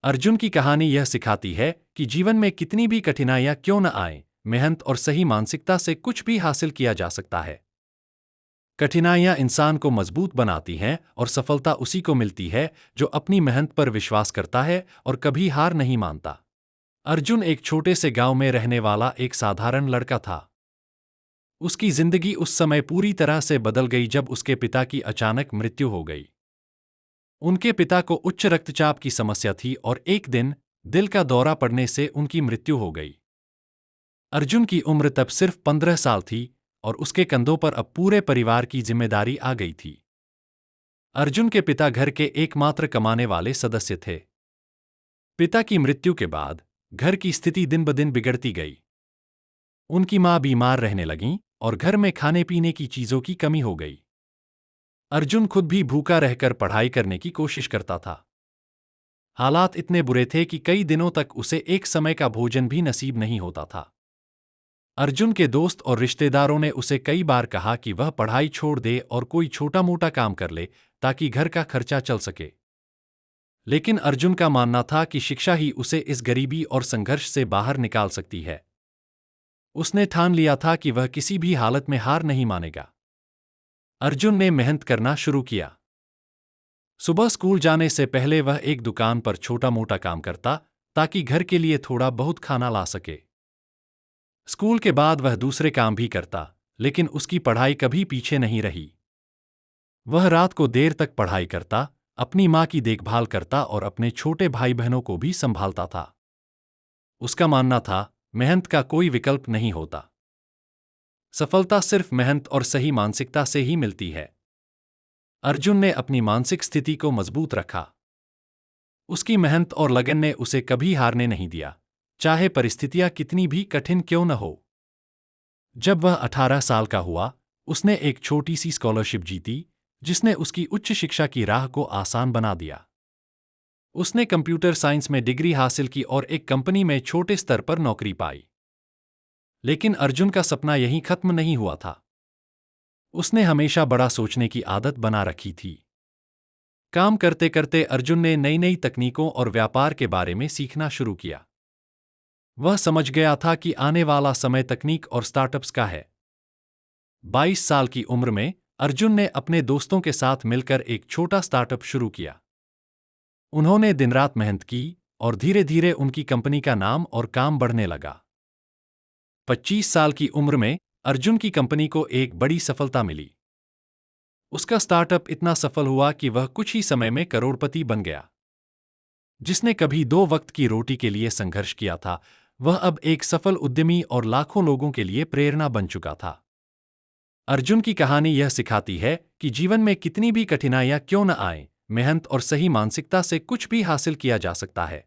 अर्जुन की कहानी यह सिखाती है कि जीवन में कितनी भी कठिनाइयां क्यों न आए, मेहनत और सही मानसिकता से कुछ भी हासिल किया जा सकता है। कठिनाइयां इंसान को मजबूत बनाती हैं और सफलता उसी को मिलती है जो अपनी मेहनत पर विश्वास करता है और कभी हार नहीं मानता। अर्जुन एक छोटे से गांव में रहने वाला एक साधारण लड़का था। उसकी जिंदगी उस समय पूरी तरह से बदल गई जब उसके पिता की अचानक मृत्यु हो गई। उनके पिता को उच्च रक्तचाप की समस्या थी और एक दिन दिल का दौरा पड़ने से उनकी मृत्यु हो गई। अर्जुन की उम्र तब सिर्फ 15 साल थी और उसके कंधों पर अब पूरे परिवार की जिम्मेदारी आ गई थी। अर्जुन के पिता घर के एकमात्र कमाने वाले सदस्य थे। पिता की मृत्यु के बाद घर की स्थिति दिन ब दिन बिगड़ती गई। उनकी मां बीमार रहने लगीं और घर में खाने पीने की चीजों की कमी हो गई। अर्जुन खुद भी भूखा रहकर पढ़ाई करने की कोशिश करता था। हालात इतने बुरे थे कि कई दिनों तक उसे एक समय का भोजन भी नसीब नहीं होता था। अर्जुन के दोस्त और रिश्तेदारों ने उसे कई बार कहा कि वह पढ़ाई छोड़ दे और कोई छोटा मोटा काम कर ले ताकि घर का खर्चा चल सके। लेकिन अर्जुन का मानना था कि शिक्षा ही उसे इस गरीबी और संघर्ष से बाहर निकाल सकती है। उसने ठान लिया था कि वह किसी भी हालत में हार नहीं मानेगा। अर्जुन ने मेहनत करना शुरू किया। सुबह स्कूल जाने से पहले वह एक दुकान पर छोटा मोटा काम करता ताकि घर के लिए थोड़ा बहुत खाना ला सके। स्कूल के बाद वह दूसरे काम भी करता, लेकिन उसकी पढ़ाई कभी पीछे नहीं रही। वह रात को देर तक पढ़ाई करता, अपनी मां की देखभाल करता और अपने छोटे भाई बहनों को भी संभालता था। उसका मानना था, मेहनत का कोई विकल्प नहीं होता। सफलता सिर्फ मेहनत और सही मानसिकता से ही मिलती है। अर्जुन ने अपनी मानसिक स्थिति को मजबूत रखा। उसकी मेहनत और लगन ने उसे कभी हारने नहीं दिया, चाहे परिस्थितियां कितनी भी कठिन क्यों न हो। जब वह 18 साल का हुआ, उसने एक छोटी सी स्कॉलरशिप जीती, जिसने उसकी उच्च शिक्षा की राह को आसान बना दिया। उसने कंप्यूटर साइंस में डिग्री हासिल की और एक कंपनी में छोटे स्तर पर नौकरी पाई। लेकिन अर्जुन का सपना यहीं खत्म नहीं हुआ था। उसने हमेशा बड़ा सोचने की आदत बना रखी थी। काम करते करते अर्जुन ने नई नई तकनीकों और व्यापार के बारे में सीखना शुरू किया। वह समझ गया था कि आने वाला समय तकनीक और स्टार्टअप्स का है। 22 साल की उम्र में अर्जुन ने अपने दोस्तों के साथ मिलकर एक छोटा स्टार्टअप शुरू किया। उन्होंने दिन रात मेहनत की और धीरे धीरे उनकी कंपनी का नाम और काम बढ़ने लगा। 25 साल की उम्र में अर्जुन की कंपनी को एक बड़ी सफलता मिली। उसका स्टार्टअप इतना सफल हुआ कि वह कुछ ही समय में करोड़पति बन गया। जिसने कभी 2 वक्त की रोटी के लिए संघर्ष किया था, वह अब एक सफल उद्यमी और लाखों लोगों के लिए प्रेरणा बन चुका था। अर्जुन की कहानी यह सिखाती है कि जीवन में कितनी भी कठिनाइयां क्यों न आए, मेहनत और सही मानसिकता से कुछ भी हासिल किया जा सकता है।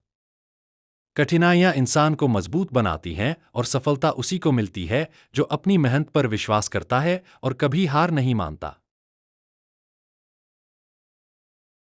कठिनाइयां इंसान को मजबूत बनाती हैं और सफलता उसी को मिलती है जो अपनी मेहनत पर विश्वास करता है और कभी हार नहीं मानता।